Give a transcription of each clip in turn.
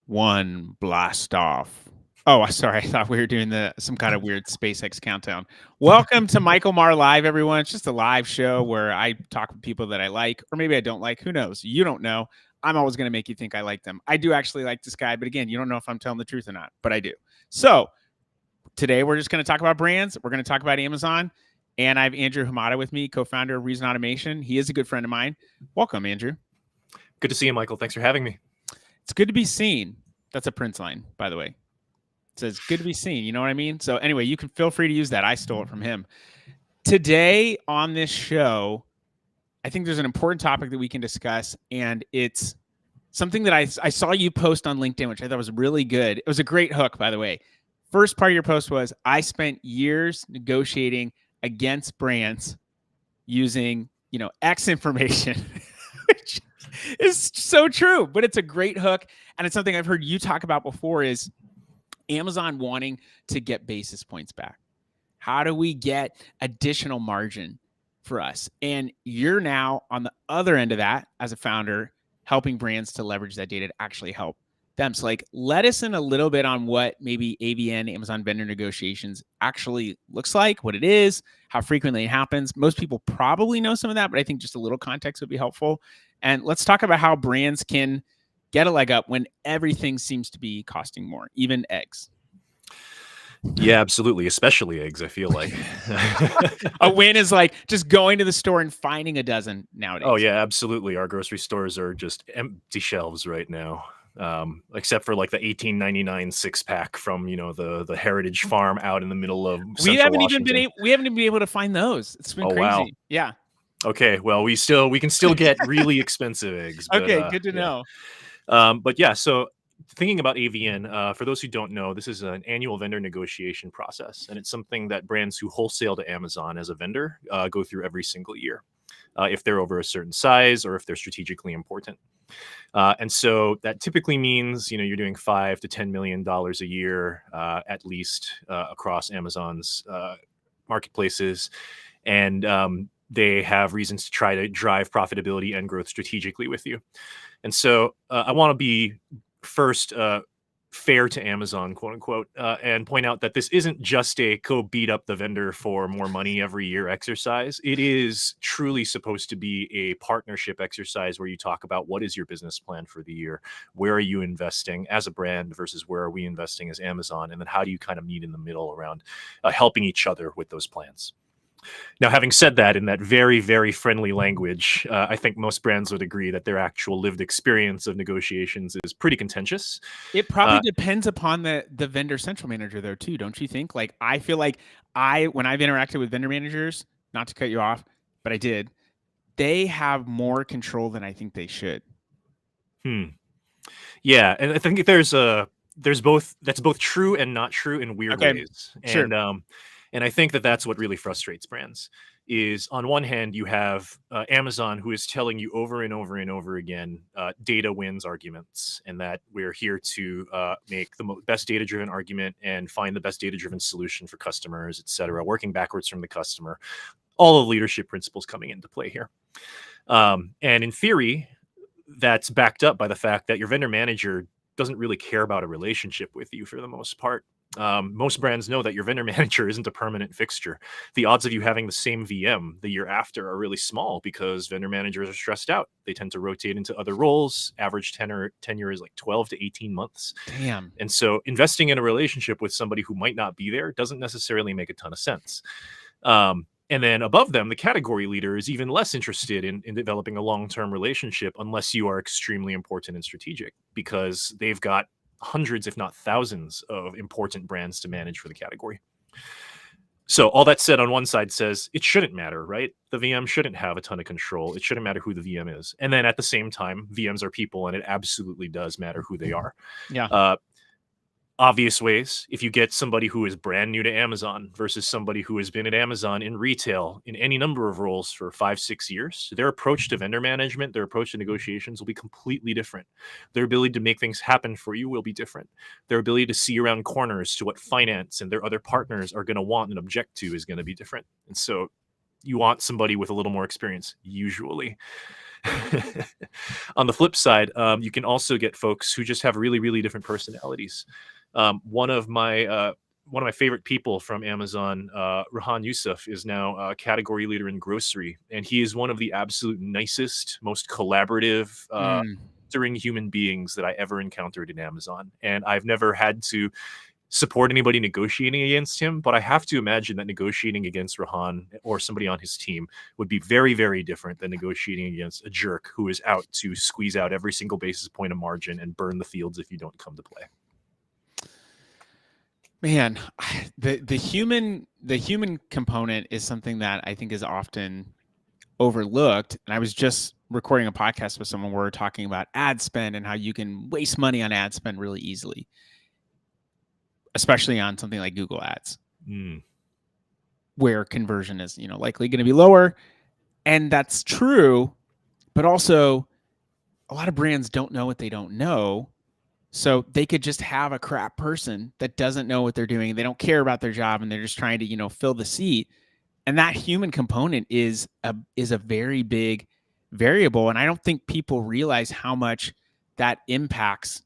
One, blast off. Oh, sorry. I thought we were doing some kind of weird SpaceX countdown. Welcome to Michael Maher Live, everyone. It's just a live show where I talk with people that I like, or maybe I don't like. Who knows? You don't know. I'm always going to make you think I like them. I do actually like this guy, but again, you don't know if I'm telling the truth or not, but I do. So today we're just going to talk about brands. We're going to talk about Amazon. And I have Andrew Hamada with me, co-founder of Reason Automation. He is a good friend of mine. Welcome, Andrew. Good to see you, Michael. Thanks for having me. It's good to be seen. That's a Prince line, by the way. It says good to be seen. You know what I mean? So anyway, you can feel free to use that. I stole it from him. Today on this show, I think there's an important topic that we can discuss, and it's something that I saw you post on LinkedIn, which I thought was really good. It was a great hook, by the way. First part of your post was, I spent years negotiating against brands using, X information, which is so true, but it's a great hook. And it's something I've heard you talk about before is Amazon wanting to get basis points back. How do we get additional margin for us? And you're now on the other end of that as a founder, helping brands to leverage that data to actually help them. So let us in a little bit on what maybe AVN, Amazon vendor negotiations, actually looks like, what it is, how frequently it happens. Most people probably know some of that, but I think just a little context would be helpful. And let's talk about how brands can get a leg up when everything seems to be costing more, even eggs. Yeah, absolutely. Especially eggs, I feel like. A win is like just going to the store and finding a dozen nowadays. Oh, yeah, absolutely. Our grocery stores are just empty shelves right now. Except for like the $18.99 6-pack from the Heritage Farm out in the middle of Central Washington. We haven't even been able to find those. It's been crazy. Wow. Yeah. Okay, well, we can still get really expensive eggs. But, okay, good to know. But yeah, so thinking about AVN, for those who don't know, this is an annual vendor negotiation process, and it's something that brands who wholesale to Amazon as a vendor go through every single year, if they're over a certain size or if they're strategically important. And so that typically means, you're doing $5 to $10 million a year, at least, across Amazon's marketplaces. And they have reasons to try to drive profitability and growth strategically with you. And so I want to be first fair to Amazon, quote unquote, and point out that this isn't just a go beat up the vendor for more money every year exercise. It is truly supposed to be a partnership exercise where you talk about what is your business plan for the year, where are you investing as a brand versus where are we investing as Amazon, and then how do you kind of meet in the middle around helping each other with those plans. Now, having said that, in that very, very friendly language, I think most brands would agree that their actual lived experience of negotiations is pretty contentious. It probably depends upon the vendor central manager, though, too, don't you think? I feel like when I've interacted with vendor managers, not to cut you off, but I did, they have more control than I think they should. Yeah, and I think there's both. That's both true and not true in weird ways. Sure. And I think that's what really frustrates brands is, on one hand, you have Amazon, who is telling you over and over and over again, data wins arguments, and that we're here to make the best data-driven argument and find the best data-driven solution for customers, et cetera, working backwards from the customer. All of leadership principles coming into play here. And in theory, that's backed up by the fact that your vendor manager doesn't really care about a relationship with you for the most part. Most brands know that your vendor manager isn't a permanent fixture. The odds of you having the same VM the year after are really small because vendor managers are stressed out. They tend to rotate into other roles. Average tenure is like 12 to 18 months. Damn. And so investing in a relationship with somebody who might not be there doesn't necessarily make a ton of sense. And then above them, the category leader is even less interested in developing a long-term relationship unless you are extremely important and strategic, because they've got hundreds, if not thousands, of important brands to manage for the category. So all that said, on one side says it shouldn't matter, right? The VM shouldn't have a ton of control. It shouldn't matter who the VM is. And then at the same time, VMs are people, and it absolutely does matter who they are. Yeah. Obvious ways, if you get somebody who is brand new to Amazon versus somebody who has been at Amazon in retail in any number of roles for 5-6 years, their approach to vendor management, their approach to negotiations will be completely different. Their ability to make things happen for you will be different. Their ability to see around corners to what finance and their other partners are going to want and object to is going to be different. And so you want somebody with a little more experience, usually. On the flip side, you can also get folks who just have really, really different personalities. One of my favorite people from Amazon, Rahan Yusuf, is now a category leader in grocery, and he is one of the absolute nicest, most collaborative, human beings that I ever encountered in Amazon. And I've never had to support anybody negotiating against him, but I have to imagine that negotiating against Rahan or somebody on his team would be very, very different than negotiating against a jerk who is out to squeeze out every single basis point of margin and burn the fields if you don't come to play. Man, the human component is something that I think is often overlooked. And I was just recording a podcast with someone where we're talking about ad spend and how you can waste money on ad spend really easily, especially on something like Google Ads, where conversion is, likely going to be lower. And that's true, but also a lot of brands don't know what they don't know. So they could just have a crap person that doesn't know what they're doing. They don't care about their job and they're just trying to, fill the seat. And that human component is a very big variable. And I don't think people realize how much that impacts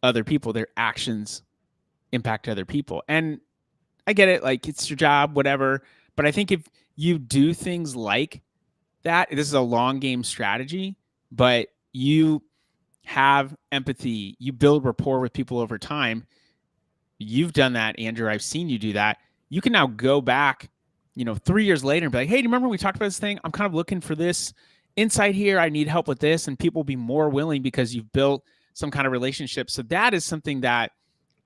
other people. Their actions impact other people. And I get it. Like, it's your job, whatever. But I think if you do things like that, this is a long game strategy, but you have empathy, you build rapport with people over time. You've done that, Andrew. I've seen you do that. You can now go back, 3 years later and be like, hey, do you remember we talked about this thing? I'm kind of looking for this insight here. I need help with this. And people will be more willing because you've built some kind of relationship. So that is something that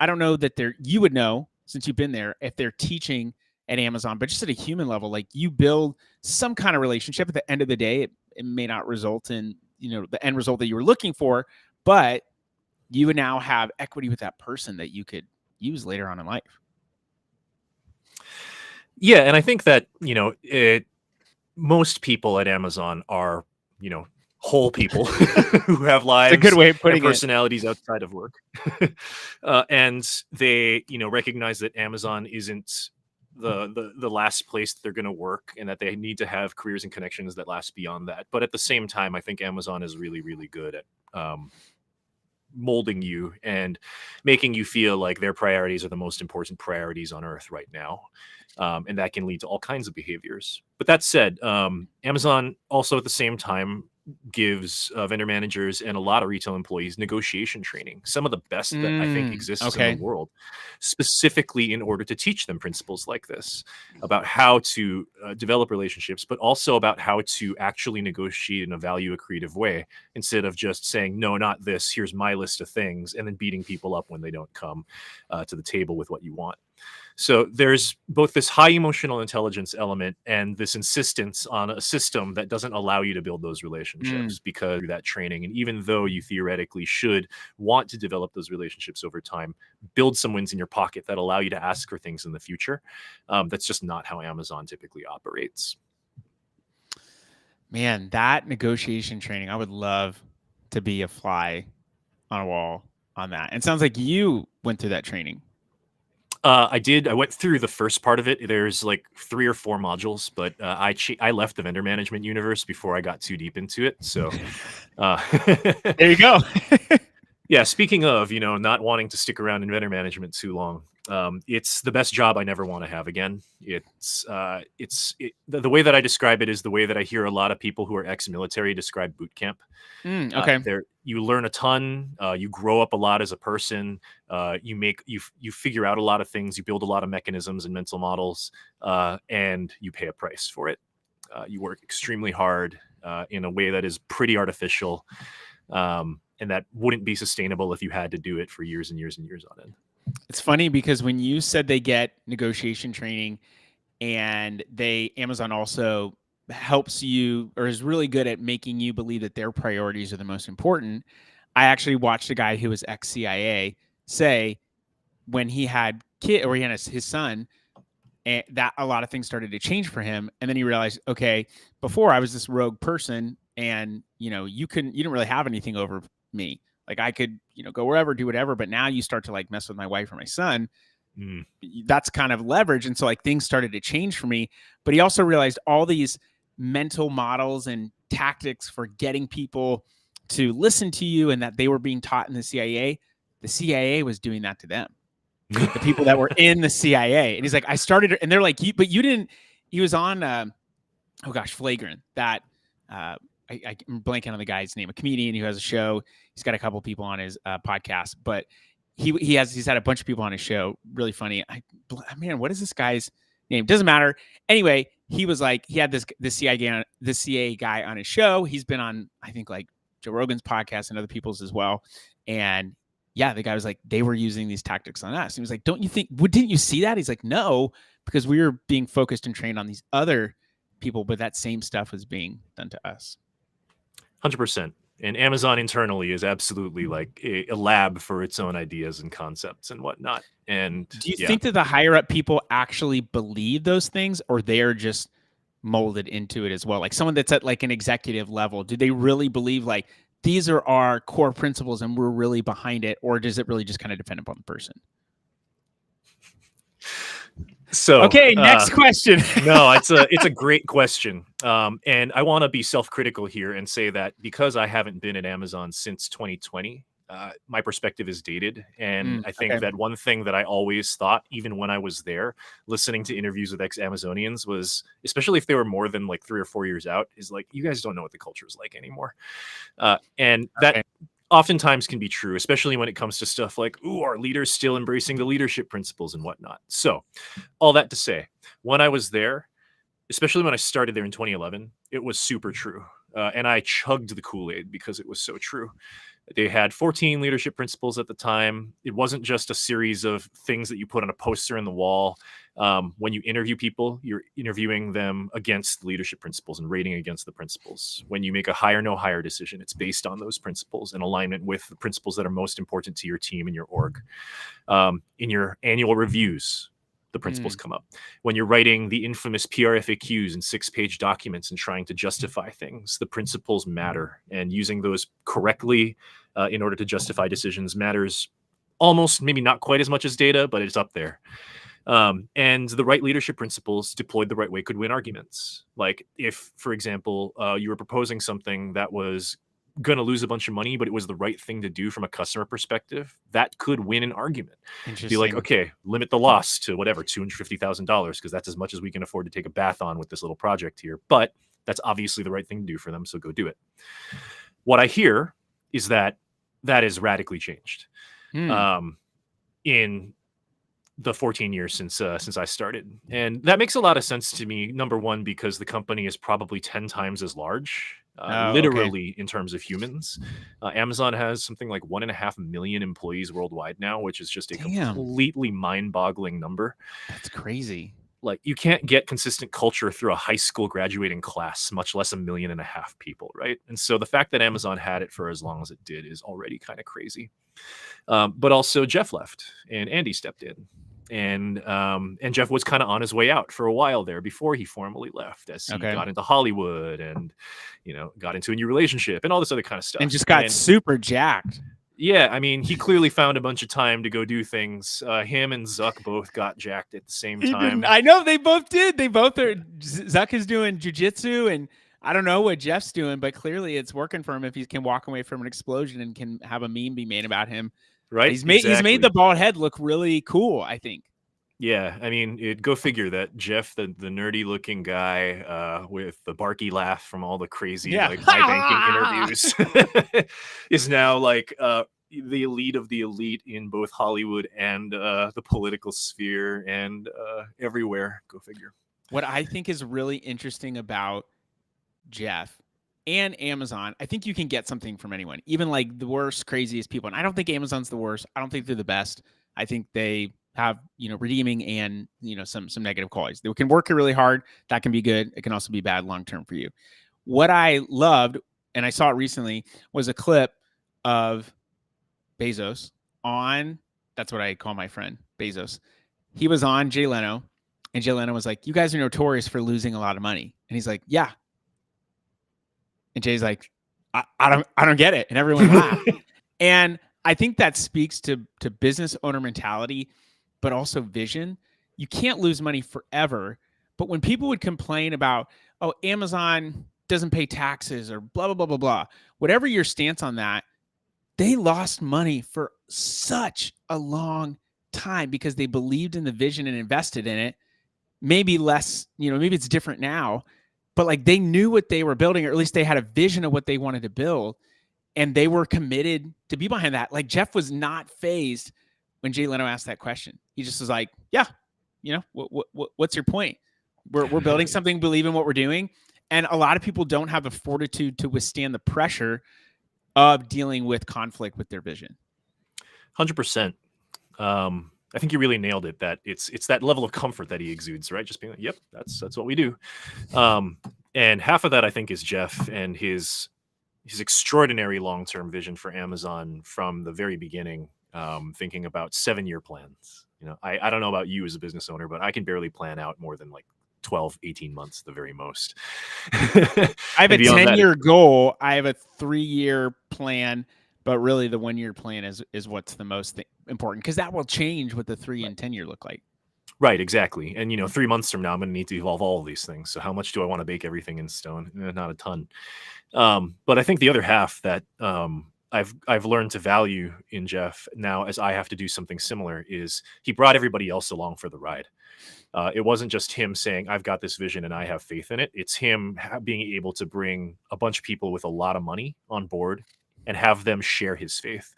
I don't know that you would know, since you've been there, if they're teaching at Amazon, but just at a human level, like, you build some kind of relationship. At the end of the day, it may not result in, the end result that you were looking for, but you would now have equity with that person that you could use later on in life. Yeah. And I think that, most people at Amazon are, whole people who have lives, It's a good way of putting and personalities outside of work. And they, recognize that Amazon isn't the last place that they're going to work, and that they need to have careers and connections that last beyond that. But at the same time, I think Amazon is really, really good at molding you and making you feel like their priorities are the most important priorities on earth right now. And that can lead to all kinds of behaviors. But that said, Amazon also at the same time gives vendor managers and a lot of retail employees negotiation training, some of the best that I think exists in the world, specifically in order to teach them principles like this about how to develop relationships, but also about how to actually negotiate in a value accretive way, instead of just saying, no, not this, here's my list of things, and then beating people up when they don't come to the table with what you want. So there's both this high emotional intelligence element and this insistence on a system that doesn't allow you to build those relationships because of that training. And even though you theoretically should want to develop those relationships over time, build some wins in your pocket that allow you to ask for things in the future. That's just not how Amazon typically operates. Man, that negotiation training, I would love to be a fly on a wall on that. It sounds like you went through that training. I did. I went through the first part of it. There's like 3 or 4 modules, but I left the vendor management universe before I got too deep into it. So there you go. Yeah. Speaking of, not wanting to stick around in vendor management too long, it's the best job I never want to have again. The way that I describe it is the way that I hear a lot of people who are ex-military describe boot camp. Okay. You learn a ton. You grow up a lot as a person. You figure out a lot of things. You build a lot of mechanisms and mental models, and you pay a price for it. You work extremely hard in a way that is pretty artificial, and that wouldn't be sustainable if you had to do it for years and years and years on end. It's funny because when you said they get negotiation training, and Amazon also helps you, or is really good at making you believe that their priorities are the most important. I actually watched a guy who was ex-CIA say when he had his son, and that a lot of things started to change for him. And then he realized, okay, before I was this rogue person, and you didn't really have anything over me. Like, I could, go wherever, do whatever, but now you start to like mess with my wife or my son. That's kind of leverage. And so like things started to change for me, but he also realized all these mental models and tactics for getting people to listen to you and that they were being taught in the CIA was doing that to them. The people that were in the CIA. And he's like, I started, and they're like, but you didn't, he was on, Flagrant, that, I'm blanking on the guy's name, a comedian who has a show. He's got a couple people on his podcast, but he's had a bunch of people on his show. Really funny. What is this guy's name? Doesn't matter. Anyway, he was like, he had the CIA guy on his show. He's been on, I think, like Joe Rogan's podcast and other people's as well. And yeah, the guy was like, they were using these tactics on us. He was like, didn't you see that? He's like, no, because we were being focused and trained on these other people, but that same stuff was being done to us. 100%. And Amazon internally is absolutely like a lab for its own ideas and concepts and whatnot. And do you think that the higher up people actually believe those things, or they're just molded into it as well? Like someone that's at like an executive level, do they really believe like these are our core principles and we're really behind it? Or does it really just kind of depend upon the person? So, okay, next question. No, it's a great question. And I want to be self-critical here and say that because I haven't been at Amazon since 2020, my perspective is dated. And I think that one thing that I always thought, even when I was there, listening to interviews with ex-Amazonians was, especially if they were more than like 3 or 4 years out, is like, you guys don't know what the culture is like anymore. And that oftentimes can be true, especially when it comes to stuff like, our leaders still embracing the leadership principles and whatnot. So all that to say, when I was there, especially when I started there in 2011, it was super true. And I chugged the Kool-Aid because it was so true. They had 14 leadership principles at the time. It wasn't just a series of things that you put on a poster in the wall. When you interview people, you're interviewing them against the leadership principles and rating against the principles. When you make a hire, no hire decision, it's based on those principles in alignment with the principles that are most important to your team and your org. In your annual reviews, the principles come up. When you're writing the infamous PRFAQs and 6-page documents and trying to justify things, the principles matter. And using those correctly in order to justify decisions matters almost, maybe not quite as much as data, but it's up there. And the right leadership principles deployed the right way could win arguments. Like if, for example, you were proposing something that was going to lose a bunch of money, but it was the right thing to do from a customer perspective, that could win an argument. Be like, okay, limit the loss to whatever, $250,000, because that's as much as we can afford to take a bath on with this little project here. But that's obviously the right thing to do for them, so go do it. What I hear is that is radically changed in the 14 years since I started. And that makes a lot of sense to me. Number one, because the company is probably 10 times as large. Literally in terms of humans. Amazon has something like 1.5 million employees worldwide now, which is just a completely mind-boggling number. That's crazy. Like you can't get consistent culture through a high school graduating class, much less 1.5 million people, right? And so the fact that Amazon had it for as long as it did is already kind of crazy. But also Jeff left and Andy stepped in. And Jeff was kind of on his way out for a while there before he formally left, as he got into Hollywood and, got into a new relationship and all this other kind of stuff. And just got super jacked. Yeah, I mean, he clearly found a bunch of time to go do things. Him and Zuck both got jacked at the same time. I know they both did. They both are. Zuck is doing jujitsu, and I don't know what Jeff's doing, but clearly it's working for him if he can walk away from an explosion and can have a meme be made about him. Right. He's made the bald head look really cool, I think. Yeah, I mean, go figure that Jeff, the nerdy looking guy with the barky laugh from all the crazy like high banking interviews is now like the elite of the elite in both Hollywood and the political sphere and everywhere. Go figure. What I think is really interesting about Jeff and Amazon, I think you can get something from anyone, even like the worst, craziest people. And I don't think Amazon's the worst. I don't think they're the best. I think they have, redeeming and, some negative qualities. They can work really hard. That can be good. It can also be bad long-term for you. What I loved, and I saw it recently, was a clip of Bezos on, that's what I call my friend, Bezos. He was on Jay Leno, and Jay Leno was like, you guys are notorious for losing a lot of money. And he's like, yeah. And Jay's like, I don't get it. And everyone laughed. And I think that speaks to business owner mentality, but also vision. You can't lose money forever. But when people would complain about, Amazon doesn't pay taxes or blah, blah, blah, blah, blah. Whatever your stance on that, they lost money for such a long time because they believed in the vision and invested in it. Maybe less, maybe it's different now, but like they knew what they were building, or at least they had a vision of what they wanted to build. And they were committed to be behind that. Like Jeff was not fazed when Jay Leno asked that question. He just was like, yeah, what's your point? We're building something, believe in what we're doing. And a lot of people don't have the fortitude to withstand the pressure of dealing with conflict with their vision. 100%. I think you really nailed it. That it's that level of comfort that he exudes, right? Just being like, yep, that's what we do. And half of that I think is Jeff and his extraordinary long-term vision for Amazon from the very beginning, thinking about 7-year plans. I don't know about you as a business owner, but I can barely plan out more than like 12, 18 months, the very most. I have a 10-year goal. I have a 3-year plan, but really the 1-year plan is what's the most important, because that will change what the 3 and 10-year look like. Right, exactly. And 3 months from now, I'm going to need to evolve all of these things. So how much do I want to bake everything in stone? Not a ton. But I think the other half that I've learned to value in Jeff now, as I have to do something similar, is he brought everybody else along for the ride. It wasn't just him saying, I've got this vision and I have faith in it. It's him being able to bring a bunch of people with a lot of money on board and have them share his faith.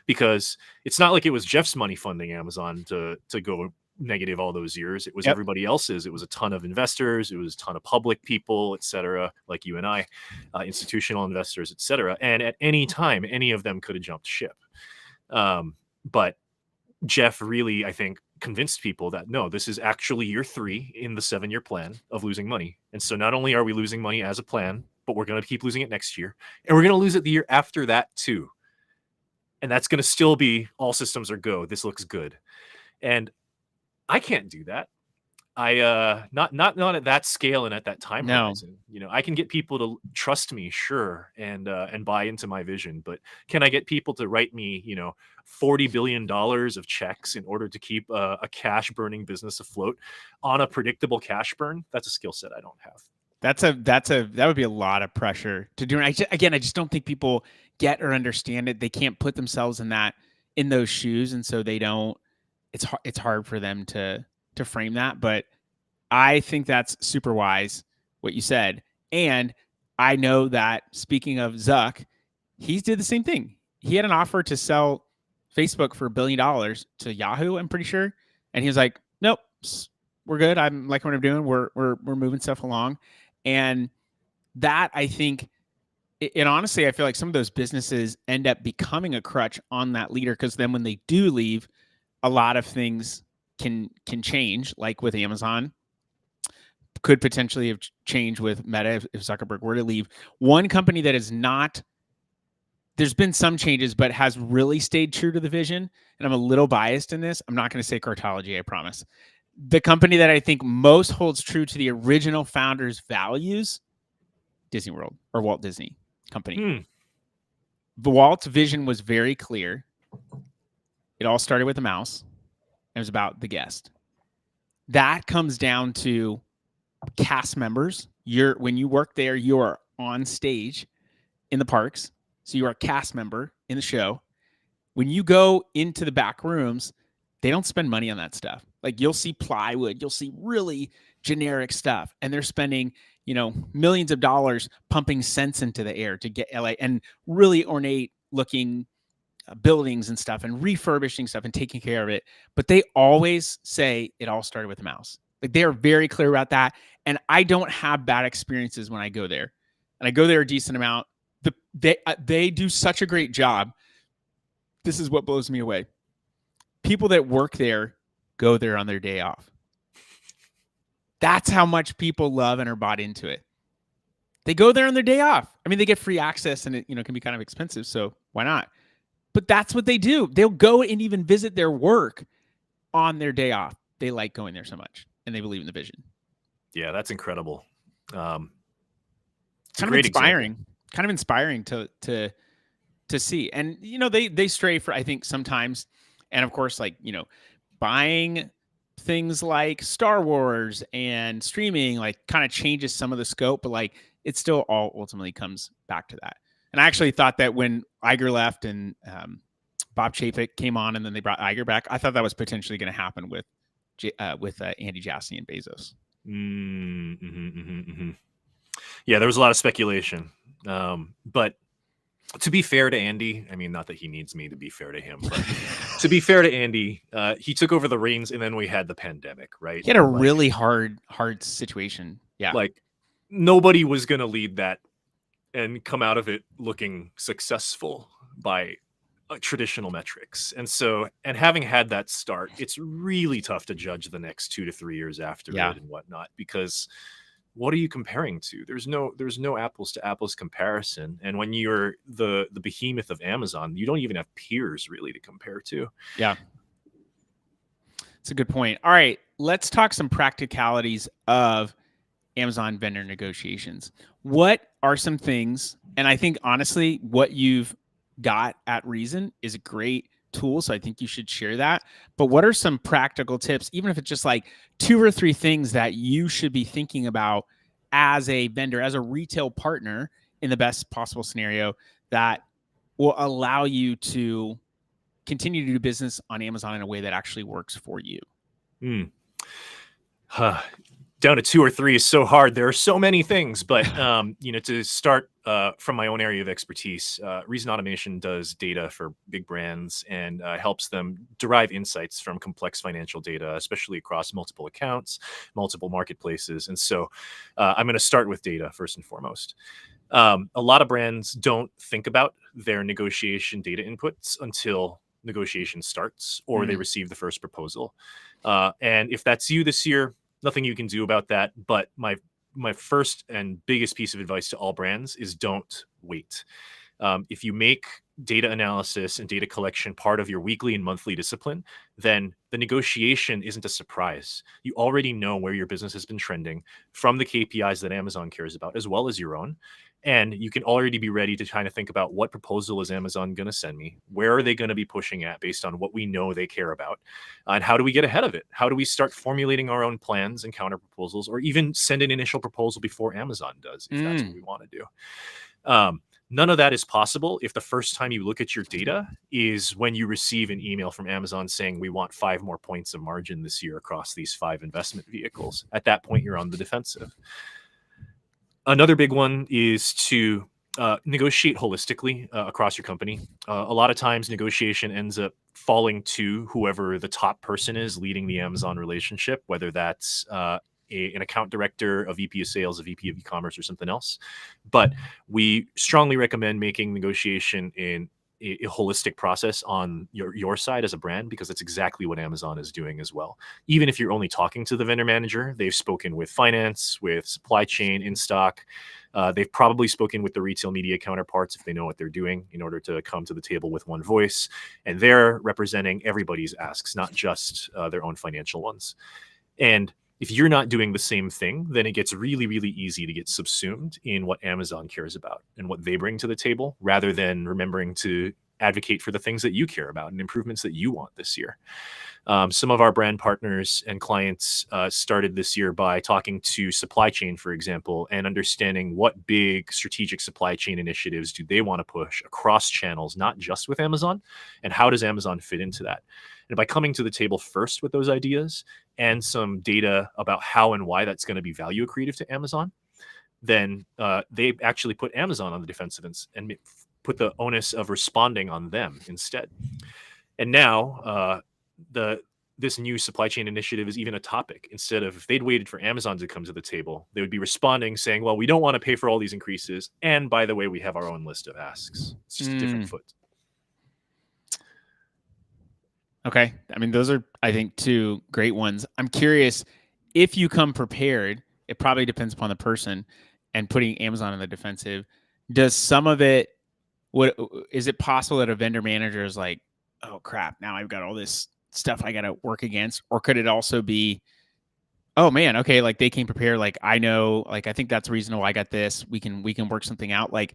Because it's not like it was Jeff's money funding Amazon to go negative all those years. It was everybody else's. It was a ton of investors. It was a ton of public people, et cetera, like you and I, institutional investors, et cetera. And at any time, any of them could have jumped ship. But Jeff really, I think, convinced people that, no, this is actually year 3 in the 7-year plan of losing money. And so not only are we losing money as a plan, but we're going to keep losing it next year. And we're going to lose it the year after that too. And that's going to still be all systems are go. This looks good. And I can't do that. I not at that scale and at that time horizon. I can get people to trust me, sure, and buy into my vision, but can I get people to write me, $40 billion of checks in order to keep a cash burning business afloat on a predictable cash burn? That's a skill set I don't have. That would be a lot of pressure to do. I just don't think people get or understand it. They can't put themselves in those shoes, and so they don't. It's hard for them to frame that, but I think that's super wise what you said. And I know that, speaking of Zuck, he's did the same thing. He had an offer to sell Facebook for $1 billion to Yahoo, I'm pretty sure, and he was like, "Nope, we're good. I'm liking what I'm doing. We're moving stuff along." And that, I think, it honestly, I feel like some of those businesses end up becoming a crutch on that leader, because then when they do leave, a lot of things can change, like with Amazon, could potentially have changed with Meta if Zuckerberg were to leave. One company that is not, there's been some changes, but has really stayed true to the vision, and I'm a little biased in this. I'm not going to say Cartology, I promise. The company that I think most holds true to the original founder's values, Disney World, or Walt Disney Company. The Walt's vision was very clear. It all started with a mouse. It was about the guest. That comes down to cast members. When you work there, you are on stage in the parks. So you are a cast member in the show. When you go into the back rooms, they don't spend money on that stuff. Like, you'll see plywood, you'll see really generic stuff, and they're spending, millions of dollars pumping cents into the air to get LA and really ornate looking buildings and stuff, and refurbishing stuff and taking care of it. But they always say it all started with a mouse. Like, they are very clear about that. And I don't have bad experiences when I go there, and I go there a decent amount. They do such a great job. This is what blows me away. People that work there go there on their day off. That's how much people love and are bought into it. They go there on their day off. I mean, they get free access, and it can be kind of expensive, so why not? But that's what they do. They'll go and even visit their work on their day off. They like going there so much, and they believe in the vision. Yeah, that's incredible. It's kind of inspiring. Example. Kind of inspiring to see. And they stray for, I think, sometimes, and of course, like, buying things like Star Wars and streaming, like, kind of changes some of the scope. But like, it still all ultimately comes back to that. And I actually thought that when Iger left and Bob Chapek came on, and then they brought Iger back, I thought that was potentially going to happen with Andy Jassy and Bezos. Yeah, there was a lot of speculation, but to be fair to Andy, I mean, not that he needs me to be fair to him, but to be fair to Andy, he took over the reins, and then we had the pandemic, right? He had a really hard situation. Yeah. Like, nobody was going to lead that and come out of it looking successful by traditional metrics. And so, and having had that start, it's really tough to judge the next 2 to 3 years after it and whatnot, because what are you comparing to? There's no apples to apples comparison. And when you're the behemoth of Amazon, you don't even have peers really to compare to. Yeah. It's a good point. All right, let's talk some practicalities of Amazon vendor negotiations. What are some things, and I think honestly, what you've got at Reason is a great tool, so I think you should share that. But what are some practical tips, even if it's just like 2 or 3 things that you should be thinking about as a vendor, as a retail partner in the best possible scenario, that will allow you to continue to do business on Amazon in a way that actually works for you? Down to 2 or 3 is so hard. There are so many things, but to start from my own area of expertise, Reason Automation does data for big brands and helps them derive insights from complex financial data, especially across multiple accounts, multiple marketplaces. And so I'm going to start with data first and foremost. A lot of brands don't think about their negotiation data inputs until negotiation starts or they receive the first proposal. And if that's you this year, nothing you can do about that. But my first and biggest piece of advice to all brands is don't wait. If you make data analysis and data collection part of your weekly and monthly discipline, then the negotiation isn't a surprise. You already know where your business has been trending from the KPIs that Amazon cares about, as well as your own. And you can already be ready to kind of think about what proposal is Amazon going to send me? Where are they going to be pushing at based on what we know they care about? And how do we get ahead of it? How do we start formulating our own plans and counter proposals, or even send an initial proposal before Amazon does, if that's what we want to do? None of that is possible if the first time you look at your data is when you receive an email from Amazon saying we want 5 more points of margin this year across these 5 investment vehicles. At that point, you're on the defensive. Another big one is to negotiate holistically across your company. A lot of times negotiation ends up falling to whoever the top person is leading the Amazon relationship, whether that's an account director, a VP of sales, a VP of e-commerce, or something else. But we strongly recommend making negotiation in a holistic process on your side as a brand, because that's exactly what Amazon is doing as well. Even if you're only talking to the vendor manager, they've spoken with finance, with supply chain, in stock. They've probably spoken with the retail media counterparts if they know what they're doing, in order to come to the table with one voice. And they're representing everybody's asks, not just their own financial ones. And if you're not doing the same thing, then it gets really, really easy to get subsumed in what Amazon cares about and what they bring to the table, rather than remembering to advocate for the things that you care about and improvements that you want this year. Some of our brand partners and clients started this year by talking to supply chain, for example, and understanding what big strategic supply chain initiatives do they want to push across channels, not just with Amazon, and how does Amazon fit into that? And by coming to the table first with those ideas and some data about how and why that's going to be value accretive to Amazon, then they actually put Amazon on the defensive and put the onus of responding on them instead. And now this new supply chain initiative is even a topic. Instead of, if they'd waited for Amazon to come to the table, they would be responding saying, well, we don't want to pay for all these increases. And by the way, we have our own list of asks. It's just a different foot. Okay. I mean, those are, I think, 2 great ones. I'm curious, if you come prepared, it probably depends upon the person, and putting Amazon on the defensive, does some of it, is it possible that a vendor manager is like, oh crap, now I've got all this stuff I got to work against? Or could it also be, oh man, okay, like they came prepared, like I know, like I think that's reasonable, I got this, we can work something out? Like,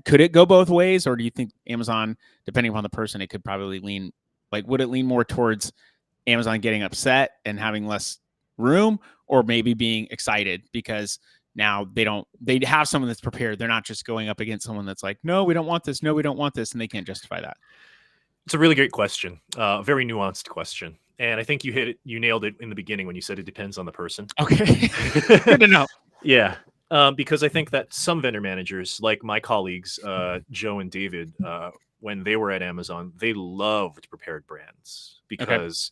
could it go both ways? Or do you think Amazon, depending upon the person, it could probably lean, like, would it lean more towards Amazon getting upset and having less room, or maybe being excited because Now they have someone that's prepared. They're not just going up against someone that's like, no, we don't want this. No, we don't want this. And they can't justify that. It's a really great question. Very nuanced question. And I think you nailed it in the beginning when you said it depends on the person. Okay. Good to know. Yeah. Because I think that some vendor managers, like my colleagues, Joe and David, when they were at Amazon, they loved prepared brands because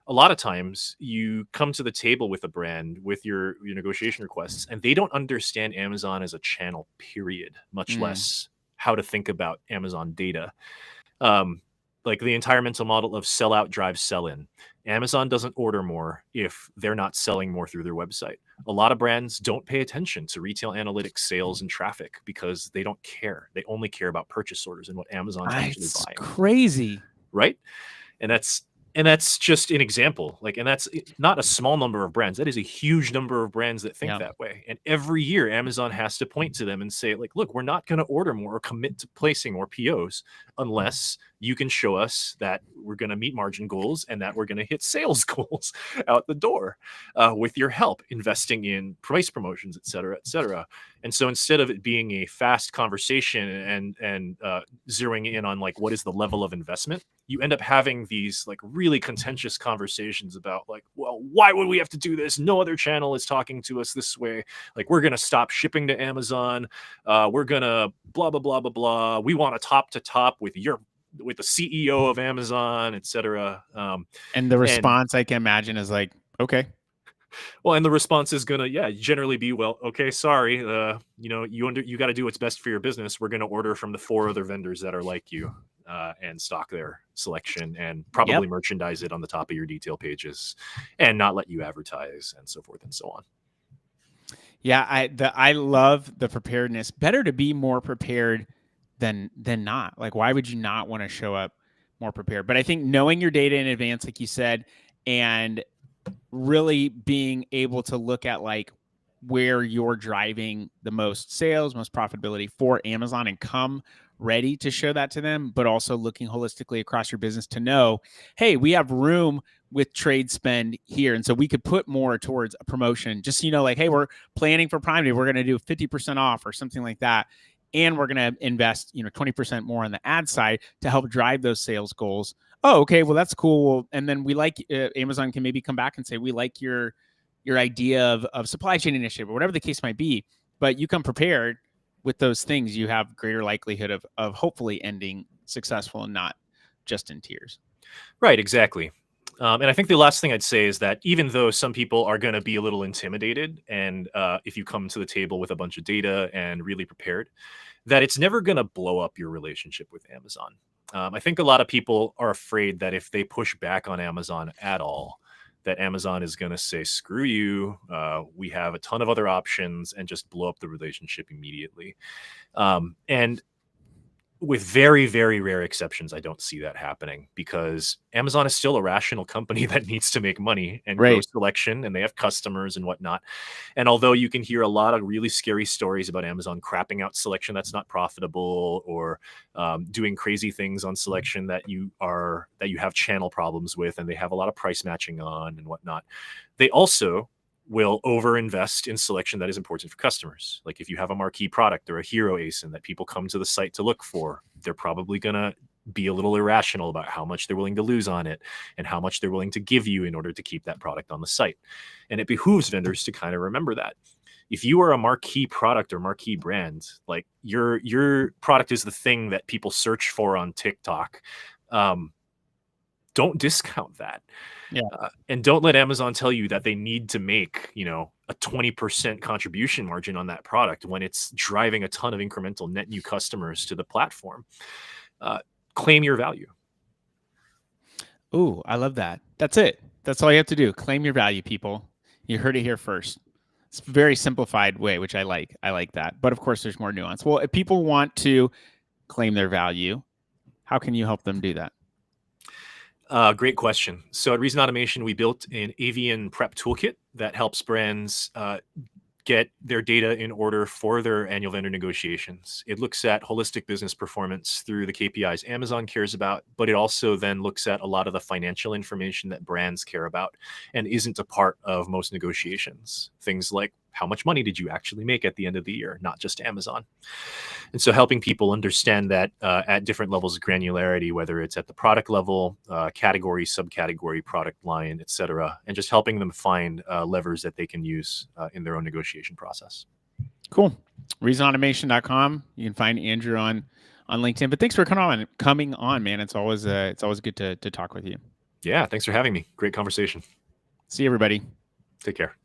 a lot of times you come to the table with a brand with your negotiation requests, and they don't understand Amazon as a channel, period, much less how to think about Amazon data. Like the entire mental model of sell out drives sell in. Amazon doesn't order more if they're not selling more through their website. A lot of brands don't pay attention to retail analytics, sales, and traffic because they don't care. They only care about purchase orders and what Amazon's actually buying. Crazy, right? And that's just an example. Like, and that's not a small number of brands. That is a huge number of brands that think that way. And every year, Amazon has to point to them and say, like, look, we're not going to order more or commit to placing more POs unless you can show us that we're going to meet margin goals and that we're going to hit sales goals out the door with your help, investing in price promotions, et cetera, et cetera. And so instead of it being a fast conversation and zeroing in on like, what is the level of investment, you end up having these like really contentious conversations about like, well, why would we have to do this? No other channel is talking to us this way. Like, we're going to stop shipping to Amazon. We're going to blah, blah, blah, blah, blah. We want a top to top with the CEO of Amazon, et cetera. And the response I can imagine is like, okay. Well, and the response is gonna, generally be, well, okay, sorry, you got to do what's best for your business. We're gonna order from the 4 other vendors that are like you, and stock their selection and probably merchandise it on the top of your detail pages, and not let you advertise and so forth and so on. Yeah, I love the preparedness. Better to be more prepared than not. Like, why would you not want to show up more prepared? But I think knowing your data in advance, like you said, and really being able to look at like where you're driving the most sales, most profitability for Amazon, and come ready to show that to them, but also looking holistically across your business to know, hey, we have room with trade spend here. And so we could put more towards a promotion, just, like, hey, we're planning for Prime Day. We're going to do 50% off or something like that. And we're going to invest, 20% more on the ad side to help drive those sales goals. Oh, okay. Well, that's cool. And then we like Amazon can maybe come back and say, we like your idea of supply chain initiative or whatever the case might be, but you come prepared with those things, you have greater likelihood of hopefully ending successful and not just in tears. Right. Exactly. And I think the last thing I'd say is that even though some people are going to be a little intimidated, and if you come to the table with a bunch of data and really prepared, that it's never going to blow up your relationship with Amazon. I think a lot of people are afraid that if they push back on Amazon at all, that Amazon is going to say, screw you, we have a ton of other options, and just blow up the relationship immediately. And with very, very rare exceptions, I don't see that happening, because Amazon is still a rational company that needs to make money and grow selection, and they have customers and whatnot. And although you can hear a lot of really scary stories about Amazon crapping out selection that's not profitable, or doing crazy things on selection that you have channel problems with, and they have a lot of price matching on and whatnot, they also will overinvest in selection that is important for customers. Like, if you have a marquee product or a hero ASIN that people come to the site to look for, they're probably going to be a little irrational about how much they're willing to lose on it and how much they're willing to give you in order to keep that product on the site. And it behooves vendors to kind of remember that. If you are a marquee product or marquee brand, like your product is the thing that people search for on TikTok, don't discount that. And don't let Amazon tell you that they need to make, a 20% contribution margin on that product when it's driving a ton of incremental net new customers to the platform. Claim your value. Ooh, I love that. That's it. That's all you have to do. Claim your value, people. You heard it here first. It's a very simplified way, which I like. I like that. But of course, there's more nuance. Well, if people want to claim their value, how can you help them do that? Great question. So at Reason Automation, we built an avian prep toolkit that helps brands get their data in order for their annual vendor negotiations. It looks at holistic business performance through the KPIs Amazon cares about, but it also then looks at a lot of the financial information that brands care about and isn't a part of most negotiations. Things like how much money did you actually make at the end of the year, not just Amazon. And so helping people understand that at different levels of granularity, whether it's at the product level, category, subcategory, product line, et cetera, and just helping them find levers that they can use in their own negotiation process. Cool. ReasonAutomation.com. You can find Andrew on LinkedIn. But thanks for coming on, man. It's always good to talk with you. Yeah, thanks for having me. Great conversation. See you, everybody. Take care.